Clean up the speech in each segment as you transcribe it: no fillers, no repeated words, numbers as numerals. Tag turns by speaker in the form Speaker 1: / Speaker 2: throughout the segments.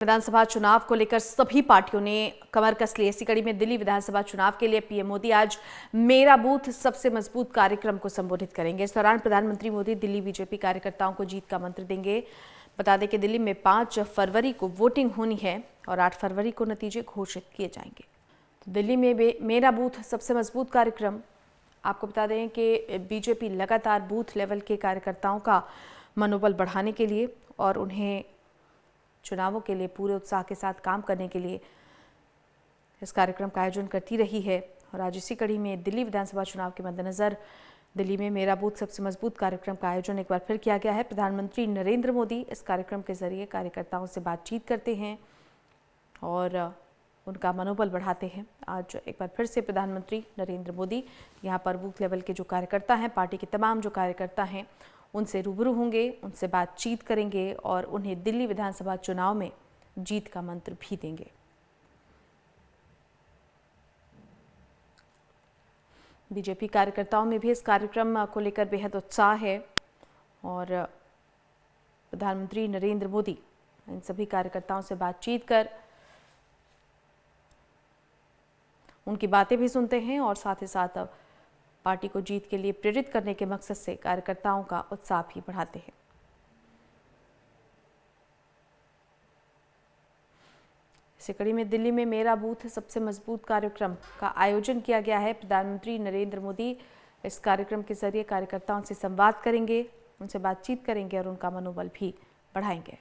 Speaker 1: विधानसभा चुनाव को लेकर सभी पार्टियों ने कमर कस ली। इसी कड़ी में दिल्ली विधानसभा चुनाव के लिए पीएम मोदी आज मेरा बूथ सबसे मजबूत कार्यक्रम को संबोधित करेंगे। इस दौरान प्रधानमंत्री मोदी दिल्ली बीजेपी कार्यकर्ताओं को जीत का मंत्र देंगे। बता दें कि दिल्ली में 5 फरवरी को वोटिंग होनी है और 8 फरवरी को नतीजे घोषित किए जाएंगे। तो दिल्ली में मेरा बूथ सबसे मजबूत कार्यक्रम, आपको बता दें कि बीजेपी लगातार बूथ लेवल के कार्यकर्ताओं का मनोबल बढ़ाने के लिए और उन्हें चुनावों के लिए पूरे उत्साह के साथ काम करने के लिए इस कार्यक्रम का आयोजन करती रही है। और आज इसी कड़ी में दिल्ली विधानसभा चुनाव के मद्देनजर दिल्ली में मेरा बूथ सबसे मजबूत कार्यक्रम का आयोजन एक बार फिर किया गया है। प्रधानमंत्री नरेंद्र मोदी इस कार्यक्रम के जरिए कार्यकर्ताओं से बातचीत करते हैं और उनका मनोबल बढ़ाते हैं। आज एक बार फिर से प्रधानमंत्री नरेंद्र मोदी यहाँ पर बूथ लेवल के जो कार्यकर्ता हैं, पार्टी के तमाम जो कार्यकर्ता हैं, उनसे रूबरू होंगे, उनसे बातचीत करेंगे और उन्हें दिल्ली विधानसभा चुनाव में जीत का मंत्र भी देंगे। बीजेपी कार्यकर्ताओं में भी इस कार्यक्रम को लेकर बेहद उत्साह है और प्रधानमंत्री नरेंद्र मोदी इन सभी कार्यकर्ताओं से बातचीत कर उनकी बातें भी सुनते हैं और साथ ही साथ पार्टी को जीत के लिए प्रेरित करने के मकसद से कार्यकर्ताओं का उत्साह भी बढ़ाते हैं। इसी कड़ी में दिल्ली में मेरा बूथ सबसे मजबूत कार्यक्रम का आयोजन किया गया है। प्रधानमंत्री नरेंद्र मोदी इस कार्यक्रम के जरिए कार्यकर्ताओं से संवाद करेंगे, उनसे बातचीत करेंगे और उनका मनोबल भी बढ़ाएंगे।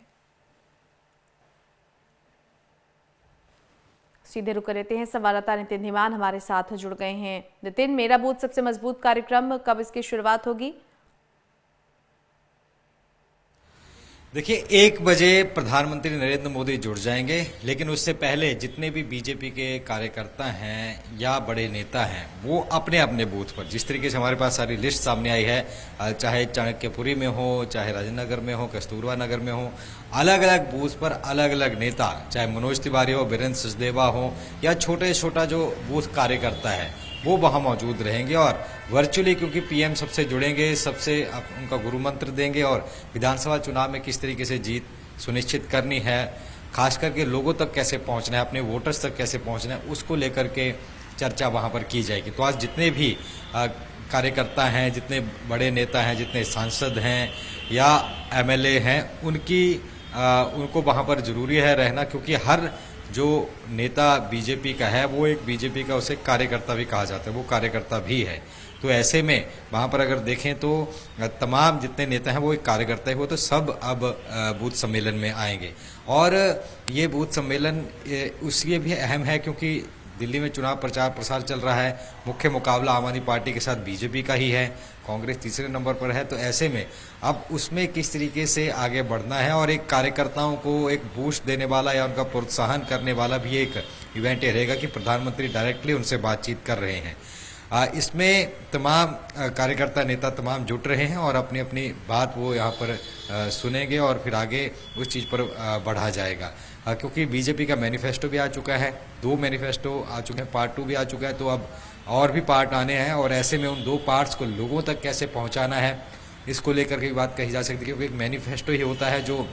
Speaker 1: सीधे रुक लेते हैं, संवाददाता नितिन धीमान हमारे साथ जुड़ गए हैं। नितिन, मेरा बूथ सबसे मजबूत कार्यक्रम कब इसकी शुरुआत होगी?
Speaker 2: देखिए, 1 बजे प्रधानमंत्री नरेंद्र मोदी जुड़ जाएंगे, लेकिन उससे पहले जितने भी बीजेपी के कार्यकर्ता हैं या बड़े नेता हैं, वो अपने अपने बूथ पर, जिस तरीके से हमारे पास सारी लिस्ट सामने आई है, चाहे चाणक्यपुरी में हो, चाहे राजेंद्र नगर में हो, कस्तूरबा नगर में हो, अलग अलग बूथ पर अलग अलग नेता, चाहे मनोज तिवारी हो, वीरेंद्र सचदेवा हो या छोटा जो बूथ कार्यकर्ता है, वो वहाँ मौजूद रहेंगे और वर्चुअली, क्योंकि पीएम सबसे जुड़ेंगे, सबसे उनका गुरु मंत्र देंगे और विधानसभा चुनाव में किस तरीके से जीत सुनिश्चित करनी है, खास करके लोगों तक कैसे पहुंचना है, अपने वोटर्स तक कैसे पहुंचना है, उसको लेकर के चर्चा वहां पर की जाएगी। तो आज जितने भी कार्यकर्ता हैं, जितने बड़े नेता हैं, जितने सांसद हैं या एमएलए हैं, उनको वहां पर जरूरी है रहना, क्योंकि हर जो नेता बीजेपी का है वो एक बीजेपी का उसे कार्यकर्ता भी कहा जाता है, वो कार्यकर्ता भी है। तो ऐसे में वहाँ पर अगर देखें तो तमाम जितने नेता हैं वो एक कार्यकर्ता ही, वो तो सब अब बूथ सम्मेलन में आएंगे। और ये बूथ सम्मेलन उसलिए भी अहम है क्योंकि दिल्ली में चुनाव प्रचार प्रसार चल रहा है। मुख्य मुकाबला आम आदमी पार्टी के साथ बीजेपी का ही है, कांग्रेस तीसरे नंबर पर है। तो ऐसे में अब उसमें किस तरीके से आगे बढ़ना है और एक कार्यकर्ताओं को एक बूस्ट देने वाला या उनका प्रोत्साहन करने वाला भी एक इवेंट रहेगा कि प्रधानमंत्री डायरेक्टली उनसे बातचीत कर रहे हैं। इसमें तमाम कार्यकर्ता नेता तमाम जुट रहे हैं और अपनी अपनी बात वो यहाँ पर सुनेंगे और फिर आगे उस चीज़ पर बढ़ा जाएगा। क्योंकि बीजेपी का मैनिफेस्टो भी आ चुका है, 2 मैनिफेस्टो आ चुके हैं, पार्ट 2 भी आ चुका है, तो अब और भी पार्ट आने हैं और ऐसे में उन 2 पार्ट्स को लोगों तक कैसे पहुँचाना है, इसको लेकर के बात कही जा सकती है। क्योंकि एक मैनिफेस्टो ही होता है जो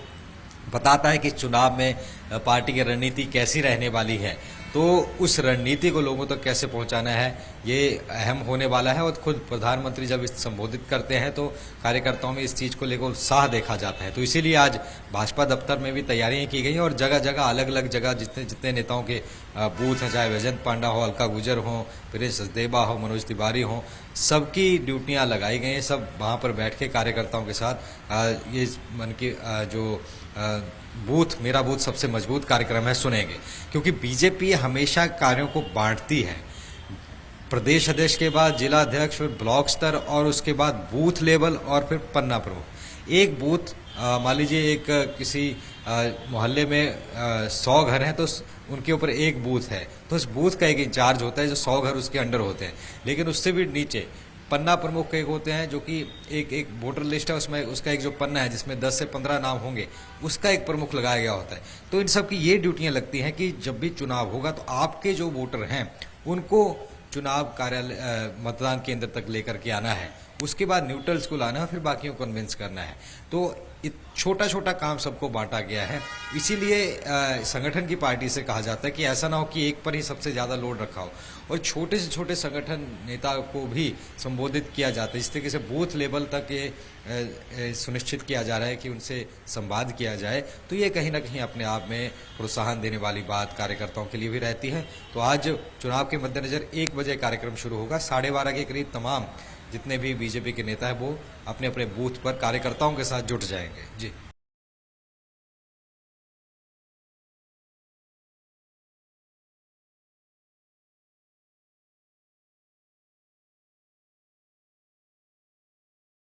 Speaker 2: बताता है कि चुनाव में पार्टी की रणनीति कैसी रहने वाली है, तो उस रणनीति को लोगों तक कैसे पहुंचाना है, ये अहम होने वाला है। और खुद प्रधानमंत्री जब इस संबोधित करते हैं तो कार्यकर्ताओं में इस चीज़ को लेकर उत्साह देखा जाता है। तो इसीलिए आज भाजपा दफ्तर में भी तैयारियां की गई और जगह जगह अलग अलग जगह जितने नेताओं के बूथ हैं, चाहे वैजयंत पांडा हो, अलका गुजर हो, वीरेंद्र सचदेवा हो, मनोज तिवारी हो, सबकी ड्यूटियाँ लगाई गई हैं। सब वहाँ पर बैठ के कार्यकर्ताओं के साथ ये मन की जो बूथ मेरा बूथ सबसे मजबूत कार्यक्रम है सुनेंगे। क्योंकि बीजेपी हमेशा कार्यों को बांटती है, प्रदेश अध्यक्ष के बाद जिला अध्यक्ष, फिर ब्लॉक स्तर और उसके बाद बूथ लेवल और फिर पन्ना प्रमुख। एक बूथ मान लीजिए एक किसी मोहल्ले में 100 घर हैं तो उनके ऊपर एक बूथ है, तो उस बूथ का एक इंचार्ज होता है जो 100 घर उसके अंडर होते हैं। लेकिन उससे भी नीचे पन्ना प्रमुख एक होते हैं जो कि एक वोटर लिस्ट है, उसमें उसका एक जो पन्ना है जिसमें 10 से 15 नाम होंगे, उसका एक प्रमुख लगाया गया होता है। तो इन सब की ये ड्यूटियां लगती हैं कि जब भी चुनाव होगा तो आपके जो वोटर हैं उनको चुनाव कार्यालय मतदान केंद्र तक लेकर के आना है उसके बाद न्यूट्रल्स को लाना है, फिर बाकियों को कन्विंस करना है। तो छोटा छोटा काम सबको बांटा गया है। इसीलिए संगठन की पार्टी से कहा जाता है कि ऐसा ना हो कि एक पर ही सबसे ज्यादा लोड रखा हो, और छोटे से छोटे संगठन नेता को भी संबोधित किया जाता है। इस तरीके से बूथ लेवल तक ये सुनिश्चित किया जा रहा है कि उनसे संवाद किया जाए। तो ये कहीं ना कहीं अपने आप में प्रोत्साहन देने वाली बात कार्यकर्ताओं के लिए भी रहती है। तो आज चुनाव के मद्देनजर 1 बजे कार्यक्रम शुरू होगा। 12:30 के करीब तमाम जितने भी बीजेपी के नेता हैं वो अपने अपने बूथ पर कार्यकर्ताओं के साथ जुट जाएंगे। जी।